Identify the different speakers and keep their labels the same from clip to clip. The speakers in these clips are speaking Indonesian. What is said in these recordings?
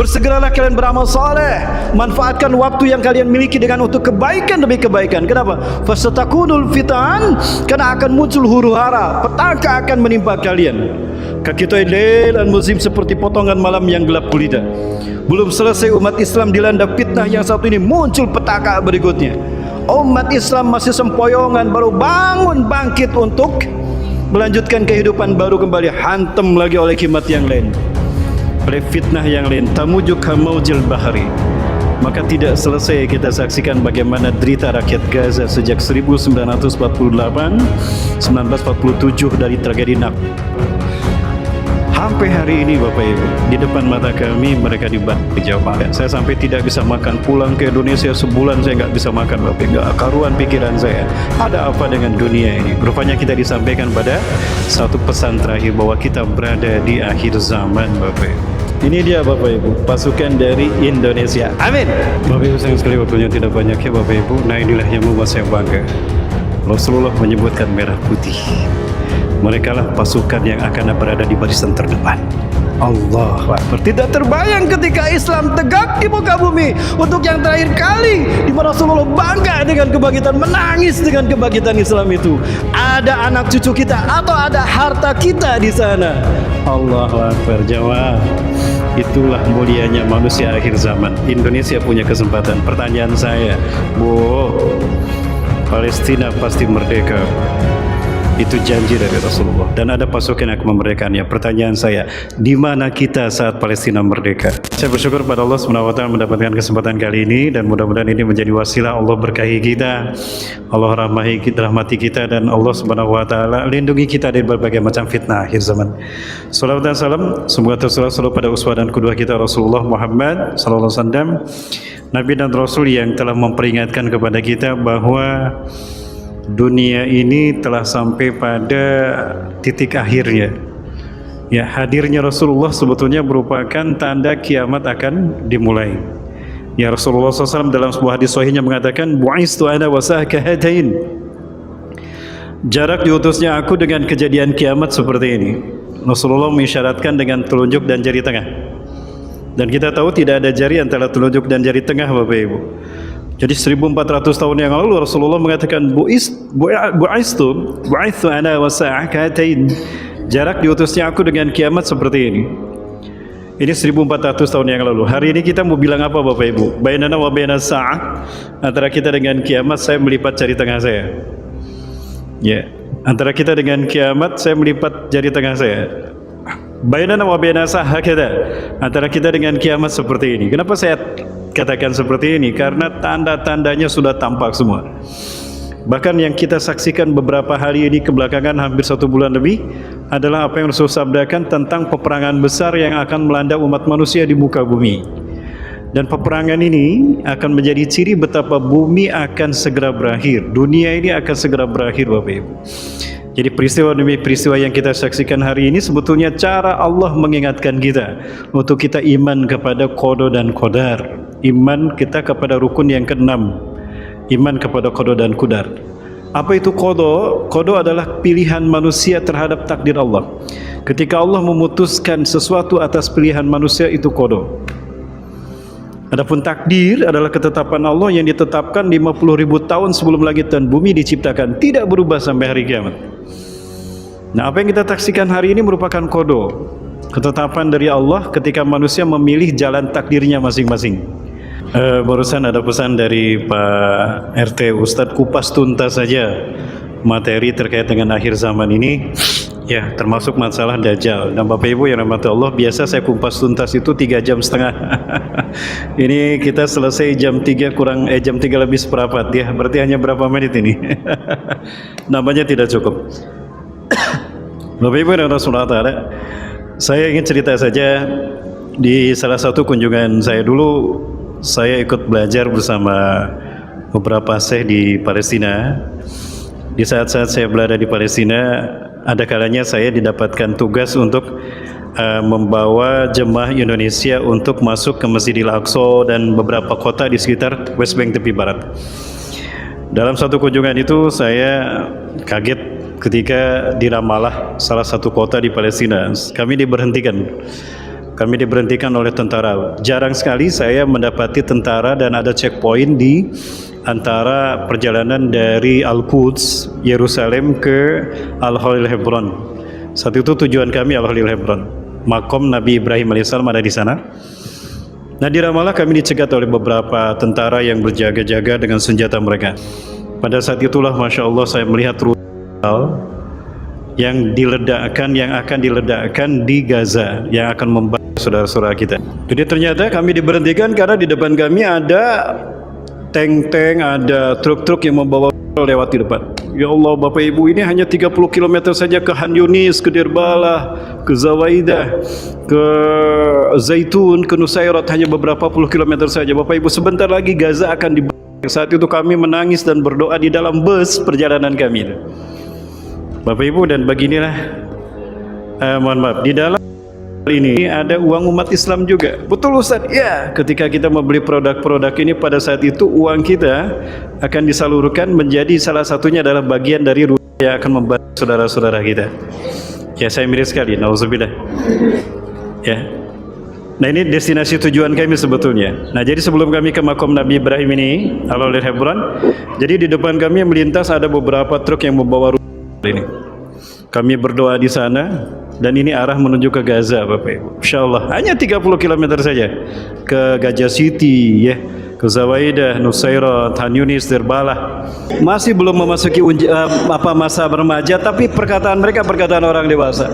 Speaker 1: Bersegeralah kalian beramal saleh, manfaatkan waktu yang kalian miliki dengan untuk kebaikan demi kebaikan. Kenapa? Fasatakunul fitan, karena akan muncul huru-hara, petaka akan menimpa kalian. Kakitoi lail dan musim seperti potongan malam yang gelap gulita. Belum selesai umat Islam dilanda fitnah yang satu ini, muncul petaka berikutnya. Umat Islam masih sempoyongan, baru bangun bangkit untuk melanjutkan kehidupan baru, kembali hantam lagi oleh kimat yang lain, oleh fitnah yang lain. Tamujuk kamaujil bahari. Maka tidak selesai kita saksikan bagaimana derita rakyat Gaza sejak 1948 1947 dari tragedi Nakba. Sampai hari ini Bapak Ibu, di depan mata kami mereka dibakar jauh. Saya sampai tidak bisa makan, pulang ke Indonesia sebulan saya nggak bisa makan Bapak, nggak karuan pikiran saya. Ada apa dengan dunia ini? Rupanya kita disampaikan pada satu pesan terakhir bahwa kita berada di akhir zaman Bapak Ibu. Ini dia Bapak Ibu, pasukan dari Indonesia. Amin. Bapak Ibu sayang sekali, waktunya tidak banyak ya Bapak Ibu. Nah inilah yang membuat saya bangga. Rasulullah menyebutkan merah putih. Mereka lah pasukan yang akan berada di barisan terdepan. Allahu Akbar. Tidak terbayang ketika Islam tegak di muka bumi untuk yang terakhir kali, di mana Rasulullah bangga dengan kebangkitan, menangis dengan kebangkitan Islam itu. Ada anak cucu kita atau ada harta kita di sana. Allahu Akbar. Jawab. Itulah mulianya manusia akhir zaman. Indonesia punya kesempatan. Pertanyaan saya, Bu, Palestina pasti merdeka. Itu janji dari Rasulullah, dan ada pasukan yang akan memerdekakannya. Pertanyaan saya, di mana kita saat Palestina merdeka? Saya bersyukur pada Allah SWT mendapatkan kesempatan kali ini, dan mudah-mudahan ini menjadi wasilah Allah berkahi kita, Allah rahmati kita, dan Allah SWT lindungi kita dari berbagai macam fitnah akhir zaman. Salawat dan salam semoga tercurah selalu pada uswah dan qudwah kita Rasulullah Muhammad SAW, Nabi dan Rasul yang telah memperingatkan kepada kita bahwa dunia ini telah sampai pada titik akhirnya. Ya, hadirnya Rasulullah sebetulnya merupakan tanda kiamat akan dimulai. Ya, Rasulullah SAW dalam sebuah hadis sahihnya mengatakan, bu'istu ana wasahka hadain. Jarak diutusnya aku dengan kejadian kiamat seperti ini. Rasulullah mengisyaratkan dengan telunjuk dan jari tengah. Dan kita tahu tidak ada jari antara telunjuk dan jari tengah Bapak Ibu. Jadi 1400 tahun yang lalu Rasulullah mengatakan bu'ithu ana wa sa'akatain. Jarak diutusnya aku dengan kiamat seperti ini. Ini 1400 tahun yang lalu. Hari ini kita mau bilang apa Bapak Ibu? Bainana wa bainas sa'ah, antara kita dengan kiamat saya melipat jari tengah saya. Ya, antara kita dengan kiamat saya melipat jari tengah saya. Bainana wa bainas sa'ah hakada. Antara kita dengan kiamat seperti ini. Kenapa saya katakan seperti ini? Karena tanda-tandanya sudah tampak semua. Bahkan yang kita saksikan beberapa hari ini kebelakangan, hampir 1 bulan lebih, adalah apa yang Rasul sabdakan tentang peperangan besar yang akan melanda umat manusia di muka bumi. Dan peperangan ini akan menjadi ciri betapa bumi akan segera berakhir, dunia ini akan segera berakhir Bapak Ibu. Jadi peristiwa demi peristiwa yang kita saksikan hari ini sebetulnya cara Allah mengingatkan kita untuk kita iman kepada qada dan qadar, iman kita kepada rukun yang keenam, iman kepada qada dan qadar. Apa itu qada? Qada adalah pilihan manusia terhadap takdir Allah. Ketika Allah memutuskan sesuatu atas pilihan manusia, itu qada. Adapun takdir adalah ketetapan Allah yang ditetapkan 50.000 tahun sebelum langit dan bumi diciptakan, tidak berubah sampai hari kiamat. Nah, apa yang kita saksikan hari ini merupakan qada, ketetapan dari Allah ketika manusia memilih jalan takdirnya masing-masing. Barusan ada pesan dari Pak RT, Ustadz kupas tuntas saja materi terkait dengan akhir zaman ini, ya, termasuk masalah Dajjal. Dan Bapak Ibu yang rahmati Allah, biasa saya kupas tuntas itu 3,5 jam. Ini kita selesai jam 3 jam 3 lebih seperempat ya, berarti hanya berapa menit ini. Namanya tidak cukup. Bapak Ibu dan Rasulullah Ta'ala, saya ingin cerita saja. Di salah satu kunjungan saya dulu, saya ikut belajar bersama beberapa syekh di Palestina. Di saat-saat saya berada di Palestina, ada kalanya saya didapatkan tugas untuk membawa jemaah Indonesia untuk masuk ke Masjidil Aqsa dan beberapa kota di sekitar West Bank tepi barat. Dalam satu kunjungan itu saya kaget ketika di Ramallah, salah satu kota di Palestina, kami diberhentikan Kami diberhentikan oleh tentara. Jarang sekali saya mendapati tentara dan ada checkpoint di antara perjalanan dari Al-Quds, Yerusalem ke Al-Khalil Hebron. Saat itu tujuan kami Al-Khalil Hebron. Makom Nabi Ibrahim alaihissalam ada di sana. Nah, di Ramallah kami dicegat oleh beberapa tentara yang berjaga-jaga dengan senjata mereka. Pada saat itulah Masya Allah saya melihat rudal yang diledakkan, yang akan diledakkan di Gaza, yang akan membakar saudara-saudara kita. Jadi ternyata kami diberhentikan karena di depan kami ada tank-tank, ada truk-truk yang membawa lewat di depan. Ya Allah Bapak Ibu, ini hanya 30 km saja ke Han Yunis, ke Dirbalah, ke Zawaidah, ke Zaitun, ke Nusairat, hanya beberapa puluh kilometer saja. Bapak Ibu, sebentar lagi Gaza akan dibakar. Saat itu kami menangis dan berdoa di dalam bus perjalanan kami. Bapak Ibu, dan beginilah mohon maaf, di dalam ini ada uang umat Islam juga. Betul Ustaz? Ya, ketika kita membeli produk-produk ini pada saat itu uang kita akan disalurkan menjadi salah satunya adalah bagian dari rupiah yang akan membantu saudara-saudara kita. Ya, saya miris sekali, nauzubillah. Ya. Nah, ini destinasi tujuan kami sebetulnya. Nah, jadi sebelum kami ke makom Nabi Ibrahim ini, Al-Khalil Hebron, jadi di depan kami melintas ada beberapa truk yang membawa rupiah ini. Kami berdoa di sana dan ini arah menuju ke Gaza Bapak Ibu. Insyaallah hanya 30 km saja ke Gaza City ya, ke Zawaidah, Nusairat, Han Yunis, Dirbalah. Masih belum memasuki masa remaja, tapi perkataan mereka perkataan orang dewasa.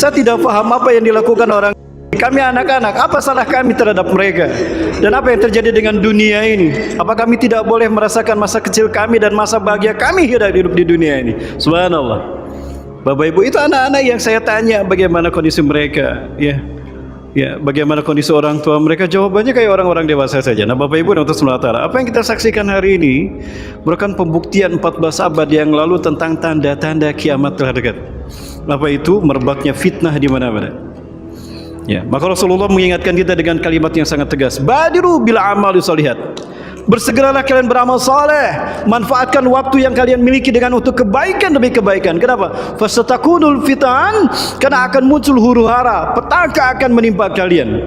Speaker 1: Saya tidak paham apa yang dilakukan orang. Kami anak-anak, apa salah kami terhadap mereka? Dan apa yang terjadi dengan dunia ini? Apa kami tidak boleh merasakan masa kecil kami dan masa bahagia kami hidup di dunia ini? Subhanallah. Bapak Ibu, itu anak-anak yang saya tanya bagaimana kondisi mereka, ya, bagaimana kondisi orang tua mereka, jawabannya kayak orang-orang dewasa saja. Nah Bapak Ibu dan saudara, apa yang kita saksikan hari ini merupakan pembuktian 14 abad yang lalu tentang tanda-tanda kiamat telah dekat. Apa itu? Merebaknya fitnah di mana-mana. Ya, maka Rasulullah mengingatkan kita dengan kalimat yang sangat tegas. Badiru bil amali sholihat. Bersegeralah kalian beramal saleh, manfaatkan waktu yang kalian miliki dengan untuk kebaikan demi kebaikan. Kenapa? Fasatakunul fitan, karena akan muncul huru-hara, petaka akan menimpa kalian.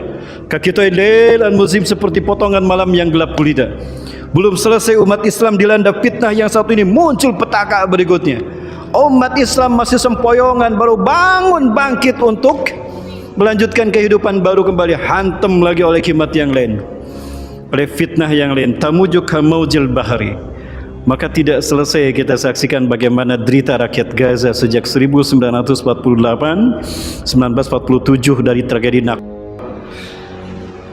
Speaker 1: Kakitai lail dan musim seperti potongan malam yang gelap gulita. Belum selesai umat Islam dilanda fitnah yang satu ini, muncul petaka berikutnya. Umat Islam masih sempoyongan, baru bangun bangkit untuk melanjutkan kehidupan baru kembali, hantam lagi oleh kiamat yang lain, oleh fitnah yang lain. Tamujuk kamaujil bahari. Maka tidak selesai kita saksikan bagaimana derita rakyat Gaza sejak 1947 dari tragedi Nakba.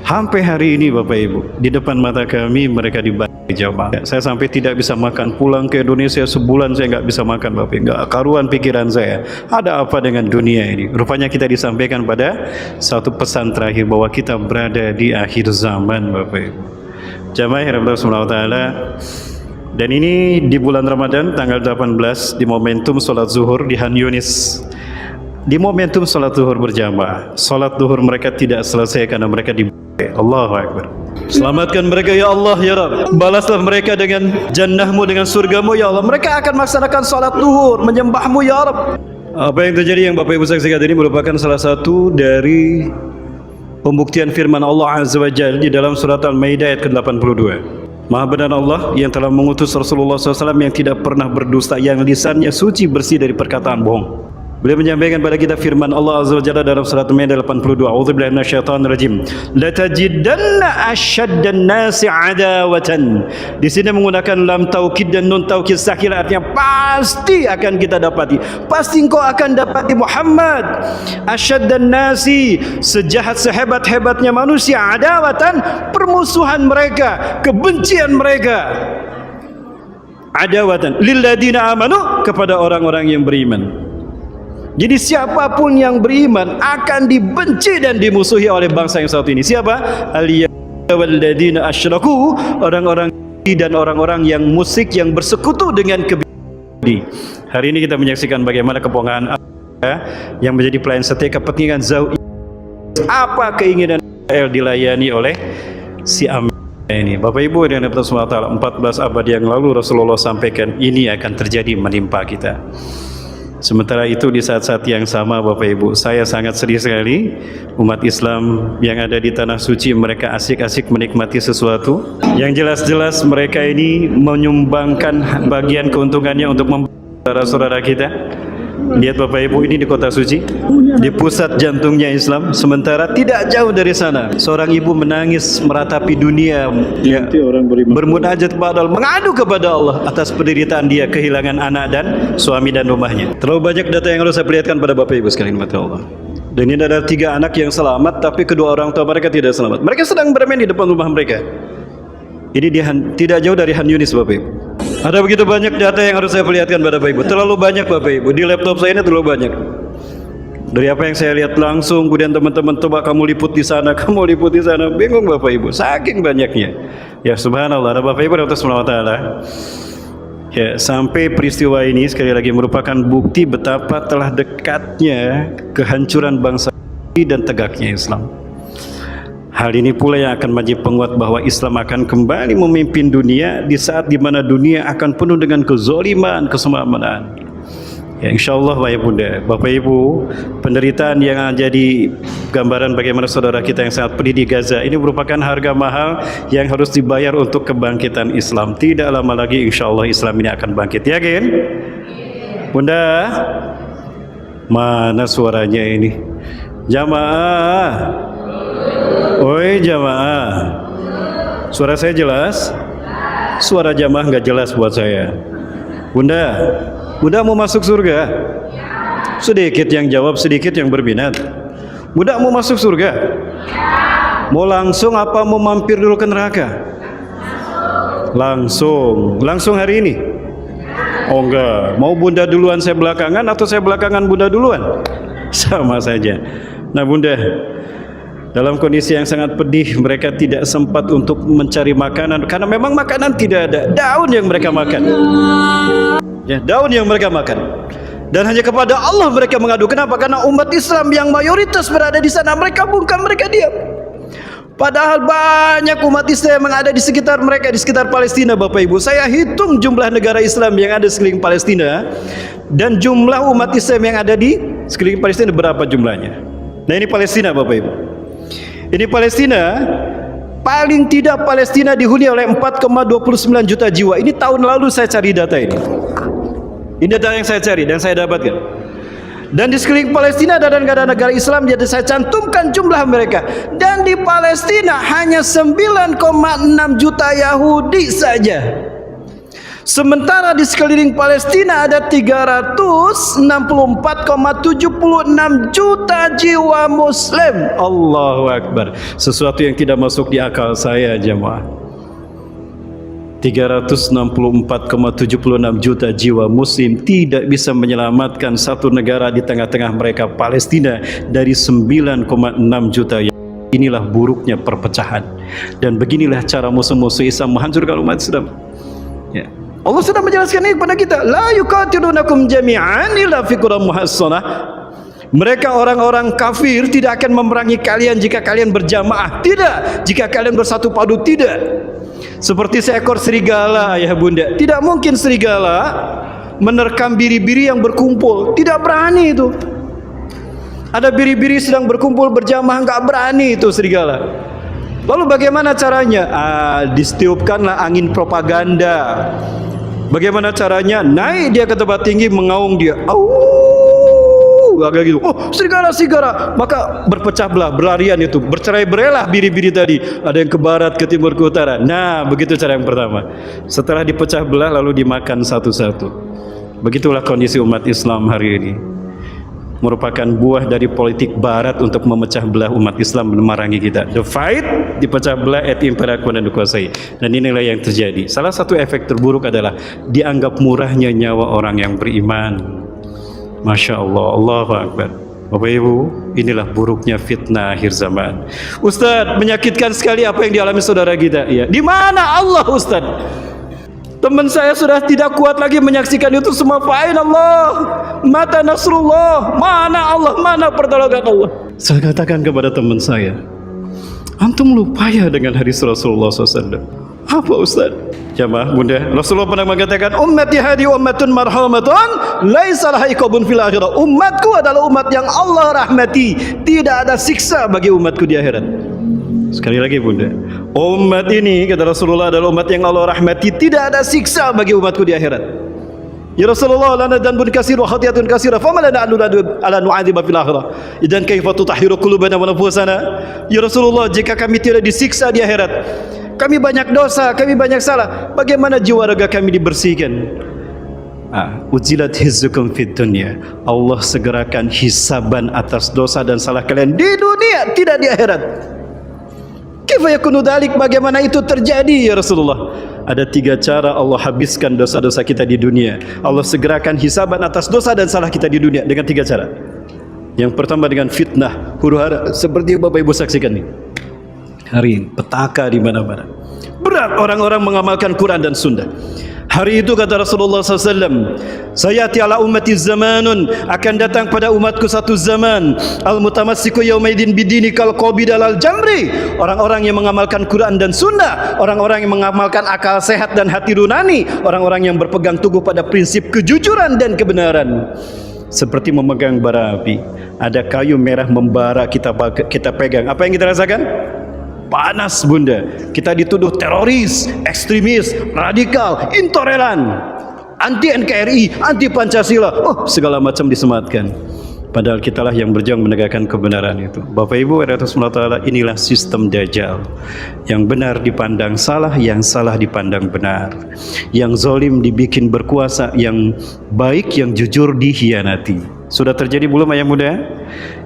Speaker 1: Sampai hari ini Bapak Ibu, di depan mata kami mereka dibakar jamaah. Saya sampai tidak bisa makan, pulang ke Indonesia sebulan saya nggak bisa makan Bapak Ibu. Nggak karuan pikiran saya, ada apa dengan dunia ini? Rupanya kita disampaikan pada satu pesan terakhir bahwa kita berada di akhir zaman Bapak Ibu. Jamaah yang Allah Subhanahu wa taala. Dan ini di bulan Ramadan tanggal 18 di momentum sholat zuhur di Han Yunis. Di momentum sholat zuhur berjamaah. Sholat zuhur mereka tidak selesai karena mereka dibakar. Allahu Akbar. Selamatkan mereka ya Allah ya Rabb. Balaslah mereka dengan jannahmu, dengan surgamu ya Allah. Mereka akan melaksanakan sholat zuhur, menyembahmu ya Rabb. Apa yang terjadi yang Bapak Ibu saksikan ini merupakan salah satu dari pembuktian firman Allah Azza wa Jalla di dalam surat Al-Maidah ayat ke-82. Maha benar Allah yang telah mengutus Rasulullah SAW yang tidak pernah berdusta, yang lisannya suci bersih dari perkataan bohong. Beliau menyampaikan pada kita firman Allah Azza wa Jalla dalam surat Al-Maidah 82. A'udzubillahi minasyaitonir rajim. La tajidanna asyaddan nasi adawatan. Di sini menggunakan lam taukid dan nun taukid sakil, artinya pasti akan kita dapati. Pasti engkau akan dapati Muhammad. Asyaddan nasi, sejahat sehebat-hebatnya manusia, adawatan, permusuhan mereka, kebencian mereka. Adawatan lilladina amanu, kepada orang-orang yang beriman. Jadi siapapun yang beriman akan dibenci dan dimusuhi oleh bangsa yang satu ini. Siapa? Al-yawalladina asyraku, orang-orang dan orang-orang yang musik, yang bersekutu dengan kebiasaan. Hari ini kita menyaksikan bagaimana kebohongan yang menjadi pelayan setia kepentingan zau'i. Apa keinginan Israel dilayani oleh si Amerika ini. Bapak Ibu yang dirahmati Allah, 14 abad yang lalu Rasulullah sampaikan ini akan terjadi menimpa kita. Sementara itu di saat-saat yang sama Bapak Ibu, saya sangat sedih sekali umat Islam yang ada di tanah suci mereka asik-asik menikmati sesuatu yang jelas-jelas mereka ini menyumbangkan bagian keuntungannya untuk saudara-saudara kita. Lihat Bapak Ibu, ini di kota suci, di pusat jantungnya Islam. Sementara tidak jauh dari sana seorang ibu menangis meratapi dunia, ya, bermunajat kepada Allah, mengadu kepada Allah atas penderitaan dia kehilangan anak dan suami dan rumahnya. Terlalu banyak data yang harus saya perlihatkan pada Bapak Ibu sekalian mata Allah. Dan ini ada 3 anak yang selamat, tapi kedua orang tua mereka tidak selamat. Mereka sedang bermain di depan rumah mereka. Ini tidak jauh dari Han Yunis Bapak Ibu. Ada begitu banyak data yang harus saya perlihatkan pada Bapak Ibu. Terlalu banyak Bapak Ibu. Di laptop saya ini terlalu banyak. Dari apa yang saya lihat langsung, kemudian teman-teman coba kamu liput di sana, kamu liput di sana, bingung Bapak Ibu. Saking banyaknya. Ya subhanallah, ada Bapak Ibu dan subhanahu wa ta'ala. Ya, sampai peristiwa ini sekali lagi merupakan bukti betapa telah dekatnya kehancuran bangsa dan tegaknya Islam. Hal ini pula yang akan menjadi penguat bahwa Islam akan kembali memimpin dunia di saat di mana dunia akan penuh dengan kezaliman, kesemakmuran. Ya, insyaallah Bapak Ibu, penderitaan yang jadi gambaran bagaimana saudara kita yang sangat pedih di Gaza ini merupakan harga mahal yang harus dibayar untuk kebangkitan Islam. Tidak lama lagi insyaallah Islam ini akan bangkit. Yakin? Bunda, mana suaranya ini? Jamaah. Oi jamaah, suara saya jelas? Suara jamaah nggak jelas buat saya. Bunda mau masuk surga? Sedikit yang jawab, sedikit yang berminat. Bunda mau masuk surga? Mau langsung apa mau mampir dulu ke neraka? Langsung hari ini? Oh enggak, mau Bunda duluan saya belakangan atau saya belakangan Bunda duluan? Sama saja. Nah Bunda, dalam kondisi yang sangat pedih, mereka tidak sempat untuk mencari makanan karena memang makanan tidak ada. Daun yang mereka makan, ya, daun yang mereka makan. Dan hanya kepada Allah mereka mengadu. Kenapa? Karena umat Islam yang mayoritas berada di sana, mereka bungkam, mereka diam. Padahal banyak umat Islam yang ada di sekitar mereka, di sekitar Palestina Bapak Ibu. Saya hitung jumlah negara Islam yang ada di sekeliling Palestina dan jumlah umat Islam yang ada di sekeliling Palestina berapa jumlahnya. Nah ini Palestina Bapak Ibu. Ini Palestina, paling tidak Palestina dihuni oleh 4,29 juta jiwa. Ini tahun lalu saya cari data ini. Ini data yang saya cari dan saya dapatkan. Dan di sekeliling Palestina ada negara-negara Islam, jadi saya cantumkan jumlah mereka. Dan di Palestina hanya 9,6 juta Yahudi saja. Sementara di sekeliling Palestina ada 364,76 juta jiwa Muslim. Allahu Akbar. Sesuatu yang tidak masuk di akal saya jemaah. 364,76 juta jiwa Muslim tidak bisa menyelamatkan satu negara di tengah-tengah mereka Palestina dari 9,6 juta. Inilah buruknya perpecahan. Dan beginilah cara musuh-musuh Islam menghancurkan umat Islam. Ya. Allah sudah menjelaskan ini kepada kita. La yuqatilunakum jami'an illa fi quram muhassanah. Mereka orang-orang kafir tidak akan memerangi kalian jika kalian berjamaah. Tidak. Jika kalian bersatu padu, tidak. Seperti seekor serigala ayah bunda. Tidak mungkin serigala menerkam biri-biri yang berkumpul. Tidak berani itu. Ada biri-biri sedang berkumpul berjamaah, nggak berani itu serigala. Lalu bagaimana caranya? Ditiupkanlah angin propaganda. Bagaimana caranya? Naik dia ke tempat tinggi, mengaum dia. Agak gitu. Oh, serigala. Maka berpecah belah, berlarian itu, bercerai-berailah biri-biri tadi. Ada yang ke barat, ke timur, ke utara. Nah, begitu cara yang pertama. Setelah dipecah belah, lalu dimakan satu-satu. Begitulah kondisi umat Islam hari ini. Merupakan buah dari politik barat untuk memecah belah umat Islam, memerangi kita. The fight, dipecah belah et impera dan dikuasai. Dan inilah yang terjadi. Salah satu efek terburuk adalah dianggap murahnya nyawa orang yang beriman. Masya Allah, Allahu Akbar. Bapak Ibu, inilah buruknya fitnah akhir zaman. Ustadz, menyakitkan sekali apa yang dialami saudara kita. Ya, di mana Allah Ustadz? Teman saya sudah tidak kuat lagi menyaksikan itu semua. Fa'in Allah, mata nasrullah, mana Allah, mana pertolongan Allah. Saya katakan kepada teman saya, antum lupa ya dengan hadis Rasulullah SAW. Apa Ustaz? Jamaah bunda, Rasulullah pernah mengatakan, ummati hadi ummatun marhamatun laisa laha iqabun fil akhirah. Umatku adalah umat yang Allah rahmati, tidak ada siksa bagi umatku di akhirat. Sekali lagi bunda, umat ini kata Rasulullah adalah umat yang Allah rahmati, tidak ada siksa bagi umatku di akhirat. Ya Rasulullah, lana dhanbun katsir wa khati'atun katsira, fama lana ala nu'adziba fil akhirah. Idzan kaifa tutahhiru qulubana wa nufusana? Ya Rasulullah, jika kami tidak disiksa di akhirat, kami banyak dosa, kami banyak salah, bagaimana jiwa raga kami dibersihkan? Ujilat hizzukum fid dunya. Allah segerakan hisaban atas dosa dan salah kalian di dunia, tidak di akhirat. Kaifa yakunu dzalik? Bagaimana itu terjadi ya Rasulullah? Ada 3 cara Allah habiskan dosa-dosa kita di dunia. Allah segerakan hisaban atas dosa dan salah kita di dunia dengan 3 cara. Yang pertama dengan fitnah, huru-hara, seperti Bapak Ibu saksikan ini. Hari ini petaka di mana-mana. Berat orang-orang mengamalkan Quran dan Sunnah. Hari itu kata Rasulullah SAW, sayati ala ummati zamanun, akan datang pada umatku satu zaman, al-mutamassiku yaumaidin bidini kal qabid alal jamri, orang-orang yang mengamalkan Quran dan Sunnah, orang-orang yang mengamalkan akal sehat dan hati nurani, orang-orang yang berpegang teguh pada prinsip kejujuran dan kebenaran, seperti memegang bara api. Ada kayu merah membara kita pegang, apa yang kita rasakan? Panas bunda. Kita dituduh teroris, ekstremis, radikal, intoleran, anti NKRI, anti Pancasila, segala macam disematkan. Padahal kitalah yang berjuang menegakkan kebenaran itu. Bapak Ibu Allah, inilah sistem Dajjal. Yang benar dipandang salah, yang salah dipandang benar. Yang zalim dibikin berkuasa, yang baik, yang jujur dihianati. Sudah terjadi belum ayah muda?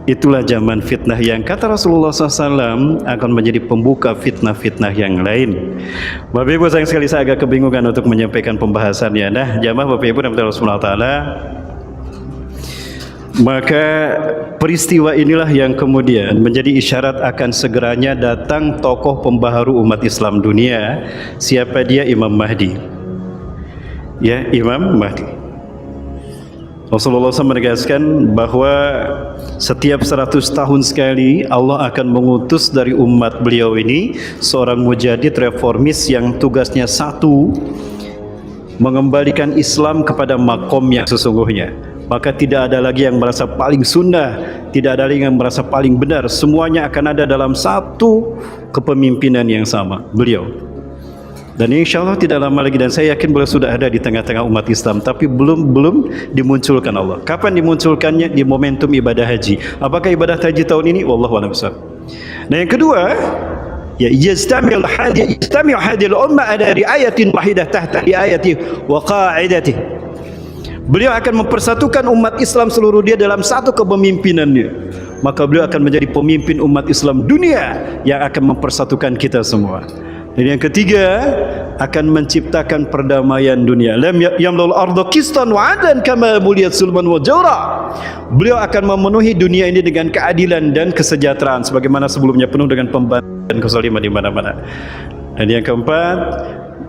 Speaker 1: Itulah zaman fitnah yang kata Rasulullah SAW akan menjadi pembuka fitnah-fitnah yang lain. Bapak Ibu sayang sekali, saya agak kebingungan untuk menyampaikan pembahasannya. Nah, jamaah Bapak Ibu dan Rasulullah Ta'ala, maka peristiwa inilah yang kemudian menjadi isyarat akan segeranya datang tokoh pembaharu umat Islam dunia. Siapa dia? Imam Mahdi. Ya, Imam Mahdi. Rasulullah SAW menegaskan bahwa setiap 100 tahun sekali Allah akan mengutus dari umat beliau ini seorang mujadid reformis yang tugasnya satu, mengembalikan Islam kepada makom yang sesungguhnya. Maka tidak ada lagi yang merasa paling sunnah, tidak ada lagi yang merasa paling benar, semuanya akan ada dalam satu kepemimpinan yang sama, beliau. Dan insya Allah tidak lama lagi, dan saya yakin beliau sudah ada di tengah-tengah umat Islam, tapi belum dimunculkan Allah. Kapan dimunculkannya? Di momentum ibadah haji. Apakah ibadah haji tahun ini? Wallahu a'lam bishawab. Nah, yang kedua, ya yastami'u hadhihi al-umma ala riayatin wahidah tahta riayati wa qa'idati. Beliau akan mempersatukan umat Islam seluruh dia dalam satu kepemimpinannya. Maka beliau akan menjadi pemimpin umat Islam dunia yang akan mempersatukan kita semua. Dan yang ketiga, akan menciptakan perdamaian dunia. Lam yamlul arda qistan wa adlan kama muliyat sulman wa jawra. Beliau akan memenuhi dunia ini dengan keadilan dan kesejahteraan sebagaimana sebelumnya penuh dengan pembantian dan kezaliman di mana-mana. Dan yang keempat,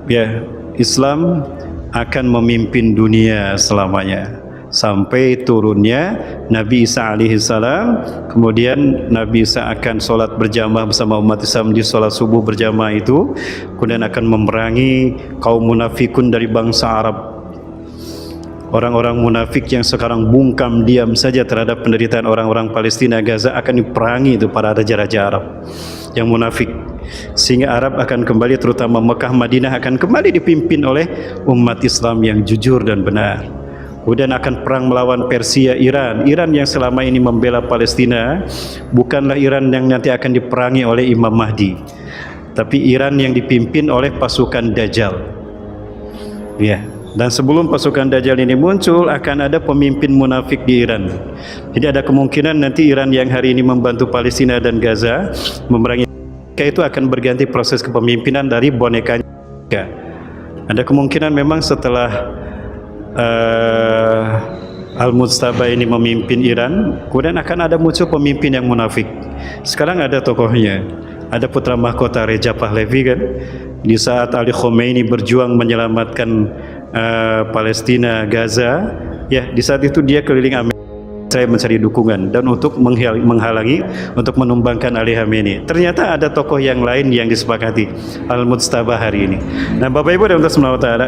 Speaker 1: ya, Islam akan memimpin dunia selamanya sampai turunnya Nabi Isa alaihi salam. Kemudian Nabi Isa akan sholat berjamaah bersama umat Islam di sholat subuh berjamaah itu, kemudian akan memerangi kaum munafikun dari bangsa Arab. Orang-orang munafik yang sekarang bungkam diam saja terhadap penderitaan orang-orang Palestina, Gaza, akan diperangi itu para raja-raja Arab yang munafik, sehingga Arab akan kembali, terutama Mekah Madinah akan kembali dipimpin oleh umat Islam yang jujur dan benar. Kemudian akan perang melawan Persia, Iran yang selama ini membela Palestina bukanlah Iran yang nanti akan diperangi oleh Imam Mahdi, tapi Iran yang dipimpin oleh pasukan Dajjal. Ya, dan sebelum pasukan Dajjal ini muncul akan ada pemimpin munafik di Iran. Jadi ada kemungkinan nanti Iran yang hari ini membantu Palestina dan Gaza memerangi itu akan berganti proses kepemimpinan dari bonekanya. Ada kemungkinan memang setelah Al-Mujtaba ini memimpin Iran, kemudian akan ada muncul pemimpin yang munafik. Sekarang ada tokohnya, ada putra mahkota Reja Pahlavi kan, di saat Ali Khomeini berjuang menyelamatkan Palestina, Gaza, ya, di saat itu dia keliling Amerika Israel mencari dukungan dan untuk menghalangi, untuk menumbangkan Ali Khamenei. Ternyata ada tokoh yang lain yang disepakati, Al-Mujtaba hari ini. Nah, Bapak Ibu dan Allah Subhanahu wa taala,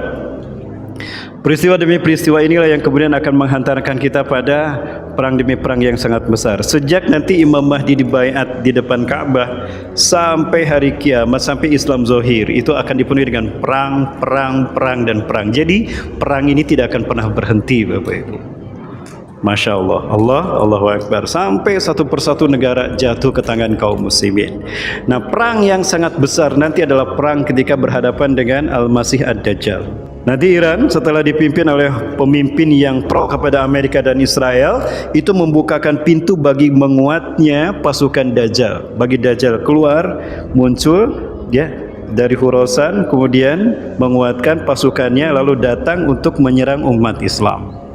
Speaker 1: peristiwa demi peristiwa inilah yang kemudian akan menghantarkan kita pada perang demi perang yang sangat besar. Sejak nanti Imam Mahdi dibaiat di depan Ka'bah sampai hari kiamat, sampai Islam zahir, itu akan dipenuhi dengan perang, perang, perang, dan perang. Jadi perang ini tidak akan pernah berhenti, Bapak Ibu. Masya Allah, Allahu Akbar, sampai satu persatu negara jatuh ke tangan kaum muslimin. Nah, perang yang sangat besar nanti adalah perang ketika berhadapan dengan Al-Masih Ad-Dajjal. Nanti Iran setelah dipimpin oleh pemimpin yang pro kepada Amerika dan Israel, itu membukakan pintu bagi menguatnya pasukan Dajjal. Bagi Dajjal keluar, muncul dia dari Khurasan, kemudian menguatkan pasukannya lalu datang untuk menyerang umat Islam.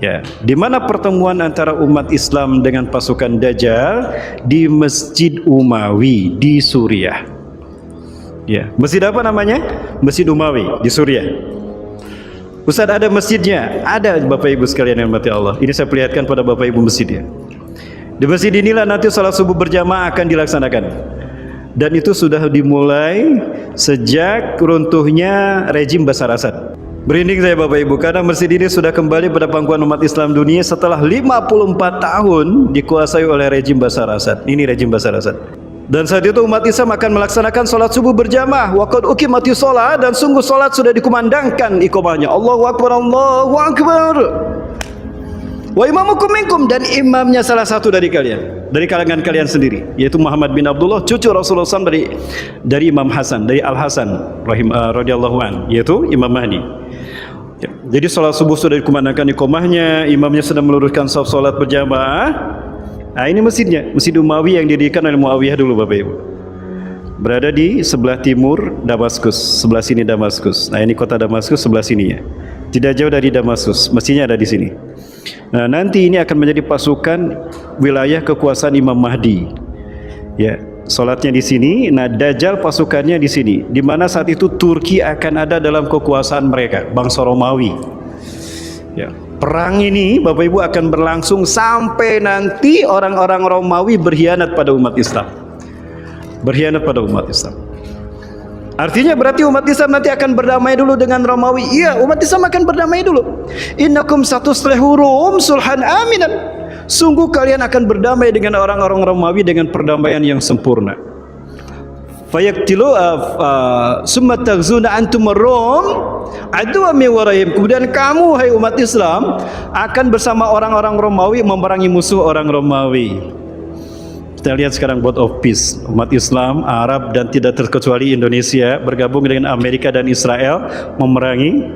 Speaker 1: Ya, di mana pertemuan antara umat Islam dengan pasukan Dajjal? Di Masjid Umawi di Suriah. Ya, masjid apa namanya? Masjid Umawi di Suriah. Ustaz, ada masjidnya? Ada, Bapak Ibu sekalian yang dirahmati Allah. Ini saya perlihatkan pada Bapak Ibu masjidnya. Di masjid inilah nanti salat subuh berjamaah akan dilaksanakan. Dan itu sudah dimulai sejak runtuhnya rejim Bashar Assad. Merinding saya Bapak Ibu, karena masjid ini sudah kembali pada pangkuan umat Islam dunia setelah 54 tahun dikuasai oleh rejim Bashar Assad. Ini rejim Bashar Assad. Dan saat itu umat Islam akan melaksanakan sholat subuh berjamaah. Waqad uqimatis sholat, dan sungguh sholat sudah dikumandangkan iqamahnya. Allahu Akbar, Allahu Akbar. Wa imamukum minkum, dan imamnya salah satu dari kalian, dari kalangan kalian sendiri, yaitu Muhammad bin Abdullah, cucu Rasulullah SAW dari Imam Hasan, dari Al Hasan radhiyallahu an, yaitu Imam Mahdi. Ya, jadi sholat subuh sudah dikumandangkan iqamahnya, imamnya sedang meluruskan saf sholat berjamaah. Nah, ini masjidnya, Masjid Umawi yang didirikan oleh Muawiyah dulu, Bapak Ibu. Berada di sebelah timur Damaskus, sebelah sini Damaskus. Nah, ini kota Damaskus, sebelah sininya. Tidak jauh dari Damaskus, masjidnya ada di sini. Nah, nanti ini akan menjadi pasukan wilayah kekuasaan Imam Mahdi. Ya, salatnya di sini. Nah, Dajjal pasukannya di sini. Di mana saat itu Turki akan ada dalam kekuasaan mereka, bangsa Romawi. Ya. Perang ini Bapak Ibu akan berlangsung sampai nanti orang-orang Romawi berkhianat pada umat Islam. Berkhianat pada umat Islam. Artinya berarti umat Islam nanti akan berdamai dulu dengan Romawi. Iya, umat Islam akan berdamai dulu. Innakum satuslihu rum sulhan aminan. Sungguh kalian akan berdamai dengan orang-orang Romawi dengan perdamaian yang sempurna. Fayaqtilu summa taghzuna antum ar-rum aduwa min waraihim. Kemudian kamu, hai umat Islam, akan bersama orang-orang Romawi memerangi musuh orang Romawi. Kita lihat sekarang Board of Peace, umat Islam, Arab, dan tidak terkecuali Indonesia bergabung dengan Amerika dan Israel memerangi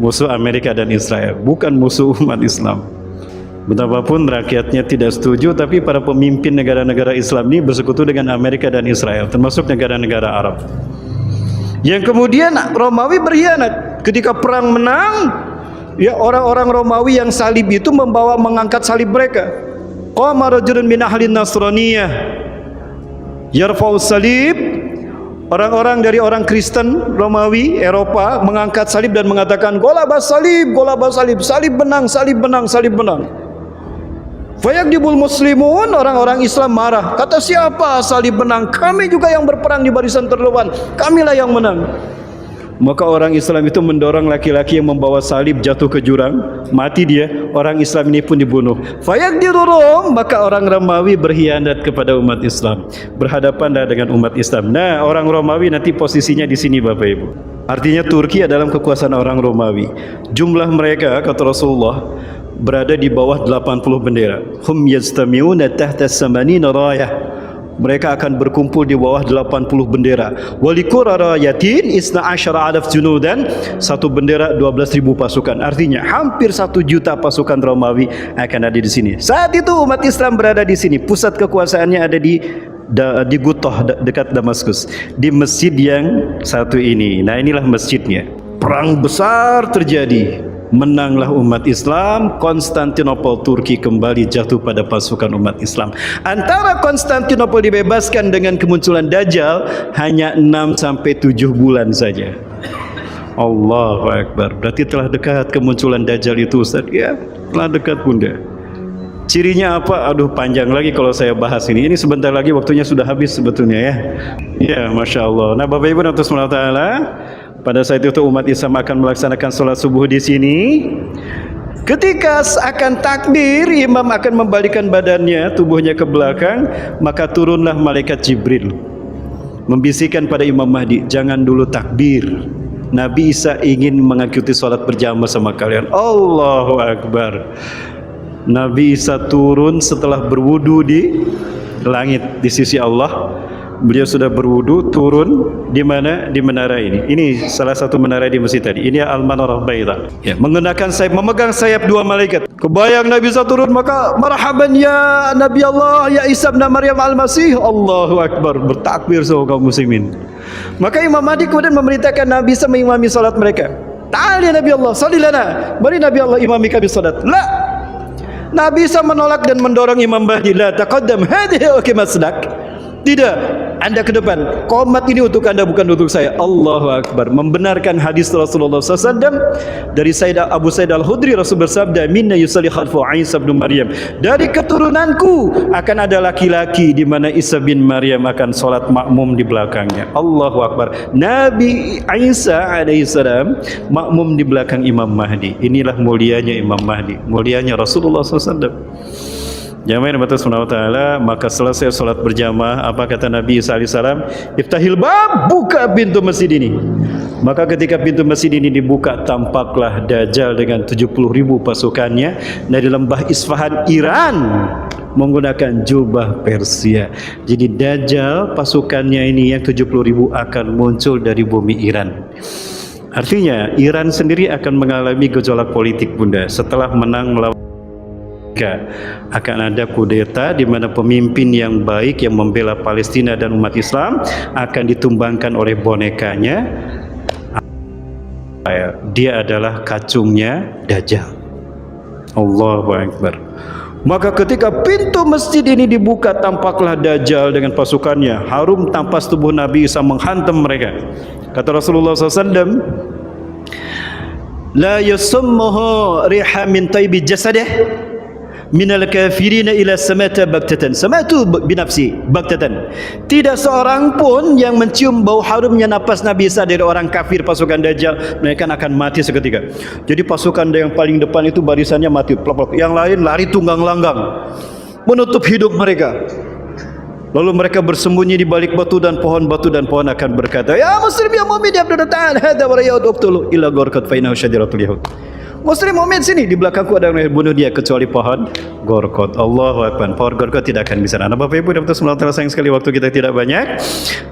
Speaker 1: musuh Amerika dan Israel, bukan musuh umat Islam. Betapapun rakyatnya tidak setuju, tapi para pemimpin negara-negara Islam ini bersekutu dengan Amerika dan Israel, termasuk negara-negara Arab. Yang kemudian Romawi berkhianat. Ketika perang menang, ya orang-orang Romawi yang salib itu mengangkat salib mereka. Qama rajulun min ahli Nasraniyah yarfa'u salib. Orang-orang dari orang Kristen Romawi Eropa mengangkat salib dan mengatakan golabas salib, golabas salib, salib menang, salib menang, salib menang. Fayaqdibul muslimun, orang-orang Islam marah. Kata siapa salib menang? Kami juga yang berperang di barisan terdepan, kamilah yang menang. Maka orang Islam itu mendorong laki-laki yang membawa salib jatuh ke jurang, mati dia. Orang Islam ini pun dibunuh. Fayaqdirurum, maka orang Romawi berkhianat kepada umat Islam, berhadapan dengan umat Islam. Nah, orang Romawi nanti posisinya di sini Bapak Ibu. Artinya Turki adalah kekuasaan orang Romawi. Jumlah mereka kata Rasulullah berada di bawah 80 bendera. Hum yajtami'una tahta samanina rayah. Mereka akan berkumpul di bawah 80 bendera. Walikura rayatin isna asyara alaf junudan, satu bendera 12.000 pasukan. Artinya hampir 1 juta pasukan Romawi akan ada di sini. Saat itu umat Islam berada di sini. Pusat kekuasaannya ada di Gutoh dekat Damaskus, di masjid yang satu ini. Nah, inilah masjidnya. Perang besar terjadi. Menanglah umat Islam. Konstantinopel Turki kembali jatuh pada pasukan umat Islam. Antara Konstantinopel dibebaskan dengan kemunculan Dajjal hanya 6-7 bulan saja. Allahu Akbar. Berarti telah dekat kemunculan Dajjal itu, Ustaz. Ya, telah dekat Bunda. Cirinya apa? Aduh, panjang lagi kalau saya bahas ini. Ini sebentar lagi waktunya sudah habis sebetulnya ya. Ya, Masya Allah. Nah, Bapak Ibu Nabi Subhanahu wa Ta'ala, pada saat itu umat Islam akan melaksanakan sholat subuh di sini. Ketika akan takbir, imam akan membalikan badannya, tubuhnya ke belakang, maka turunlah malaikat Jibril membisikkan pada Imam Mahdi, jangan dulu takbir. Nabi Isa ingin mengikuti sholat berjamaah sama kalian. Allahu Akbar. Nabi Isa turun setelah berwudu di langit di sisi Allah. Beliau sudah berwudu, turun di mana? Di menara ini. Ini salah satu menara di masjid tadi. Ini Al-Manarah Baidah. Ya, menggunakan sayap, memegang sayap dua malaikat. Kebayang Nabi Isa turun, maka marhaban ya Nabi Allah, ya Isa bin Maryam al-Masih. Allahu Akbar, bertakbir semua kaum muslimin. Maka Imam Mahdi kemudian memerintahkan Nabi Isa mengimami salat mereka. Ta'al ya Nabi Allah, salli lana. Mari Nabi Allah imami kami salat. La. Nabi Isa menolak dan mendorong Imam Mahdi, la taqaddam hadhihi masdak. Tidak, Anda ke depan. Qomat ini untuk Anda, bukan untuk saya. Allahu Akbar. Membenarkan hadis Rasulullah SAW dari Abu Sa'id Al-Khudri. Rasul bersabda, minna yusalli khalfu Isa bin Maryam. Dari keturunanku akan ada laki-laki di mana Isa bin Maryam akan sholat makmum di belakangnya. Allahu Akbar. Nabi Isa alaihissalam makmum di belakang Imam Mahdi. Inilah mulianya Imam Mahdi, mulianya Rasulullah SAW. Jamaah yang berbahagia subhanahu wa ta'ala, maka selesai sholat berjamaah, apa kata Nabi Isa alaihissalam? Iftahil bab, buka pintu masjid ini. Maka ketika pintu masjid ini dibuka, tampaklah Dajjal dengan 70.000 pasukannya dari lembah Isfahan, Iran, menggunakan jubah Persia. Jadi Dajjal pasukannya ini yang 70.000 akan muncul dari bumi Iran. Artinya Iran sendiri akan mengalami gejolak politik, Bunda, setelah menang melawan akan ada kudeta di mana pemimpin yang baik yang membela Palestina dan umat Islam akan ditumbangkan oleh bonekanya. Dia adalah kacungnya Dajjal. Allahu Akbar. Maka ketika pintu masjid ini dibuka, tampaklah Dajjal dengan pasukannya. Harum tampas tubuh Nabi Isa menghantam mereka. Kata Rasulullah SAW, la yusummuhu riha min taybi jasadih minal kafirina ila samata baktatan. Samatu binafsi baktatan. Tidak seorang pun yang mencium bau harumnya napas Nabi Isa dari orang kafir pasukan Dajjal, mereka akan mati seketika. Jadi pasukan yang paling depan itu barisannya mati, plop-plop. Yang lain lari tunggang langgang menutup hidup mereka. Lalu mereka bersembunyi di balik batu dan pohon akan berkata, ya muslim ya mu'min ya abdul ta'ala hadha wa rayad uqtulu illa gorkat fa innahu syajaratul yahud. Muslim mu'min, sini di belakangku ada yang bunuh dia kecuali pohon gorkot. Allahu Akbar. Pohon gorkot tidak akan bisa. Nah, Bapak Ibu dan Saudara sayang sekali, waktu kita tidak banyak.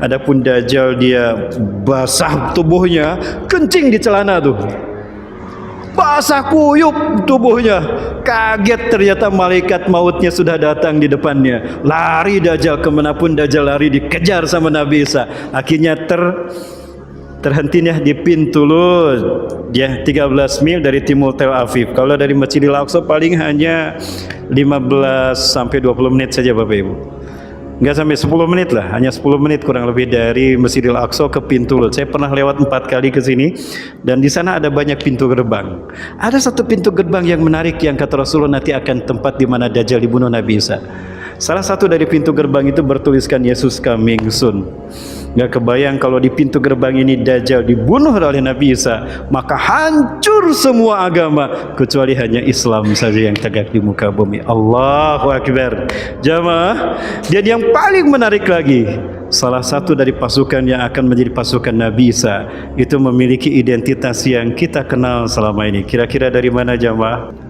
Speaker 1: Adapun Dajjal dia basah tubuhnya, kencing di celana tuh. Basah kuyup tubuhnya. Kaget ternyata malaikat mautnya sudah datang di depannya. Lari Dajjal kemanapun Dajjal lari, dikejar sama Nabi Isa. Akhirnya terhentinya di pintu Lut, ya 13 mil dari timur Tel Aviv. Kalau dari Masjidil Aqsa paling hanya 15 sampai 20 menit saja Bapak Ibu. Enggak sampai 10 menit lah, hanya 10 menit kurang lebih dari Masjidil Aqsa ke pintu Lut. Saya pernah lewat 4 kali ke sini dan di sana ada banyak pintu gerbang. Ada satu pintu gerbang yang menarik yang kata Rasulullah nanti akan tempat di mana Dajjal dibunuh Nabi Isa. Salah satu dari pintu gerbang itu bertuliskan Yesus coming soon. Gak kebayang kalau di pintu gerbang ini Dajjal dibunuh oleh Nabi Isa, maka hancur semua agama kecuali hanya Islam saja yang tegak di muka bumi. Allahu Akbar. Jamaah, dan yang paling menarik lagi, salah satu dari pasukan yang akan menjadi pasukan Nabi Isa itu memiliki identitas yang kita kenal selama ini. Kira-kira dari mana jamaah?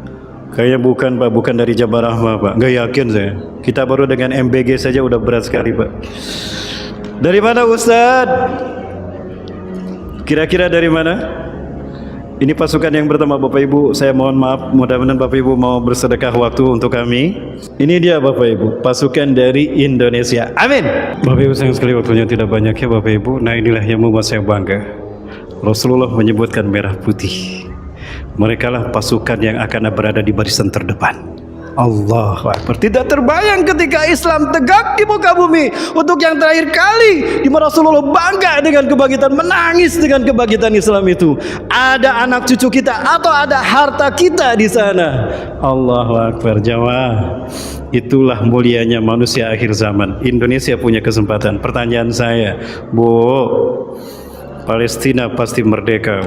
Speaker 1: Kayaknya bukan Pak, bukan dari Jabal Rahmah Pak. Gak yakin saya. Kita baru dengan MBG saja udah berat sekali Pak. Dari mana Ustaz? Kira-kira dari mana? Ini pasukan yang pertama Bapak Ibu. Saya mohon maaf, mudah-mudahan Bapak Ibu mau bersedekah waktu untuk kami. Ini dia Bapak Ibu, pasukan dari Indonesia. Amin. Bapak Ibu sayang sekali, waktunya tidak banyak ya Bapak Ibu. Nah inilah yang membuat saya bangga. Rasulullah menyebutkan merah putih. Mereka lah pasukan yang akan berada di barisan terdepan. Allahu Akbar. Tidak terbayang ketika Islam tegak di muka bumi untuk yang terakhir kali di mana Rasulullah bangga dengan kebangkitan, menangis dengan kebangkitan Islam itu. Ada anak cucu kita atau ada harta kita di sana. Allahu Akbar. Jamaah, itulah mulianya manusia akhir zaman. Indonesia punya kesempatan. Pertanyaan saya, Bu, Palestina pasti merdeka.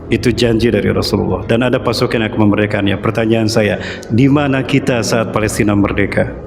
Speaker 1: Itu janji dari Rasulullah dan ada pasukan yang akan memerdekakannya. Pertanyaan saya, di mana kita saat Palestina merdeka?